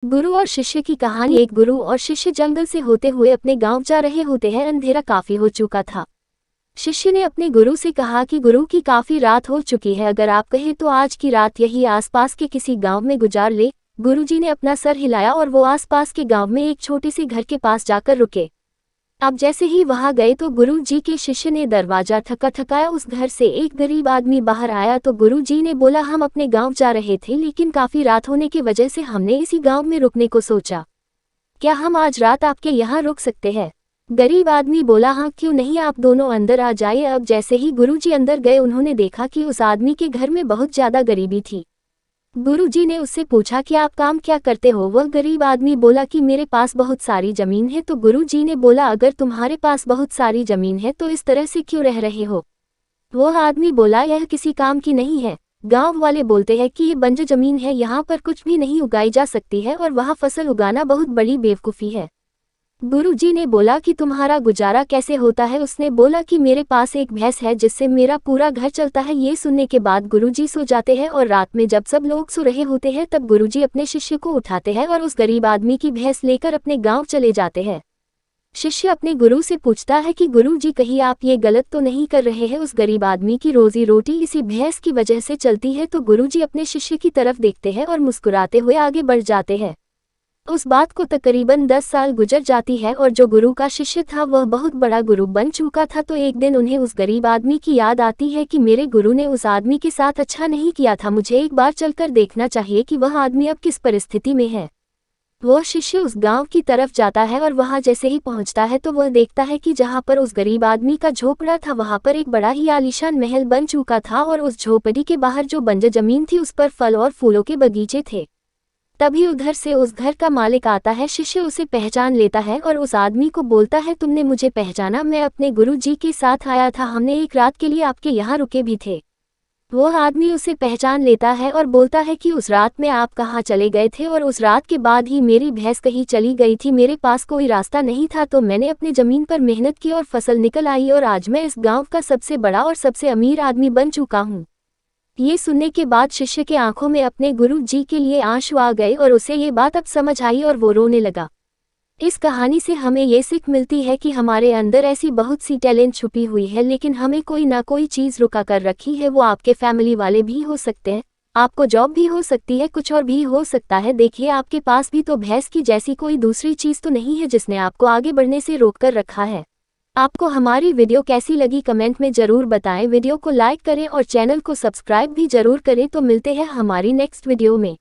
गुरु और शिष्य की कहानी। एक गुरु और शिष्य जंगल से होते हुए अपने गांव जा रहे होते हैं। अंधेरा काफी हो चुका था। शिष्य ने अपने गुरु से कहा कि गुरु की काफी रात हो चुकी है, अगर आप कहें तो आज की रात यही आसपास के किसी गांव में गुजार ले। गुरुजी ने अपना सर हिलाया और वो आसपास के गांव में एक छोटे से घर के पास जाकर रुके। अब जैसे ही वहां गए तो गुरु जी के शिष्य ने दरवाजा ठकाया। उस घर से एक गरीब आदमी बाहर आया तो गुरु जी ने बोला, हम अपने गांव जा रहे थे लेकिन काफी रात होने की वजह से हमने इसी गांव में रुकने को सोचा। क्या हम आज रात आपके यहाँ रुक सकते हैं? गरीब आदमी बोला, हाँ क्यों नहीं, आप दोनों अंदर आ जाइए। अब जैसे ही गुरु जी अंदर गए उन्होंने देखा कि उस आदमी के घर में बहुत ज्यादा गरीबी थी। गुरुजी ने उससे पूछा कि आप काम क्या करते हो? वह गरीब आदमी बोला कि मेरे पास बहुत सारी जमीन है। तो गुरुजी ने बोला, अगर तुम्हारे पास बहुत सारी जमीन है तो इस तरह से क्यों रह रहे हो? वह आदमी बोला, यह किसी काम की नहीं है। गांव वाले बोलते हैं कि ये बंजर जमीन है, यहाँ पर कुछ भी नहीं उगाई जा सकती है और वहाँ फसल उगाना बहुत बड़ी बेवकूफ़ी है। गुरुजी ने बोला कि तुम्हारा गुजारा कैसे होता है? उसने बोला कि मेरे पास एक भैंस है जिससे मेरा पूरा घर चलता है। ये सुनने के बाद गुरुजी सो जाते हैं और रात में जब सब लोग सो रहे होते हैं तब गुरुजी अपने शिष्य को उठाते हैं और उस गरीब आदमी की भैंस लेकर अपने गांव चले जाते हैं। शिष्य अपने गुरु से पूछता है कि गुरुजी कहीं आप ये गलत तो नहीं कर रहे हैं? उस गरीब आदमी की रोजी रोटी इसी भैंस की वजह से चलती है। तो गुरुजी अपने शिष्य की तरफ देखते हैं और मुस्कुराते हुए आगे बढ़ जाते हैं। उस बात को तकरीबन 10 साल गुजर जाती है और जो गुरु का शिष्य था वह बहुत बड़ा गुरु बन चुका था। तो एक दिन उन्हें उस गरीब आदमी की याद आती है कि मेरे गुरु ने उस आदमी के साथ अच्छा नहीं किया था, मुझे एक बार चलकर देखना चाहिए कि वह आदमी अब किस परिस्थिति में है। वह शिष्य उस गांव की तरफ जाता है और वहां जैसे ही पहुंचता है तो वह देखता है कि जहां पर उस गरीब आदमी का झोपड़ा था वहां पर एक बड़ा ही आलीशान महल बन चुका था और उस झोपड़ी के बाहर जो बंजर जमीन थी उस पर फल और फूलों के बगीचे थे। तभी उधर से उस घर का मालिक आता है। शिष्य उसे पहचान लेता है और उस आदमी को बोलता है, तुमने मुझे पहचाना? मैं अपने गुरु जी के साथ आया था, हमने एक रात के लिए आपके यहाँ रुके भी थे। वह आदमी उसे पहचान लेता है और बोलता है कि उस रात में आप कहाँ चले गए थे? और उस रात के बाद ही मेरी भैंस कहीं चली गई थी, मेरे पास कोई रास्ता नहीं था, तो मैंने अपनी जमीन पर मेहनत की और फसल निकल आई और आज मैं इस गाँव का सबसे बड़ा और सबसे अमीर आदमी बन चुका हूँ। ये सुनने के बाद शिष्य के आंखों में अपने गुरु जी के लिए आंसू आ गए और उसे ये बात अब समझ आई और वो रोने लगा। इस कहानी से हमें ये सीख मिलती है कि हमारे अंदर ऐसी बहुत सी टैलेंट छुपी हुई है लेकिन हमें कोई ना कोई चीज़ रुका कर रखी है। वो आपके फैमिली वाले भी हो सकते हैं, आपको जॉब भी हो सकती है, कुछ और भी हो सकता है। देखिए, आपके पास भी तो भैंस की जैसी कोई दूसरी चीज़ तो नहीं है जिसने आपको आगे बढ़ने से रोक कर रखा है। आपको हमारी वीडियो कैसी लगी कमेंट में ज़रूर बताएं। वीडियो को लाइक करें और चैनल को सब्सक्राइब भी ज़रूर करें। तो मिलते हैं हमारी नेक्स्ट वीडियो में।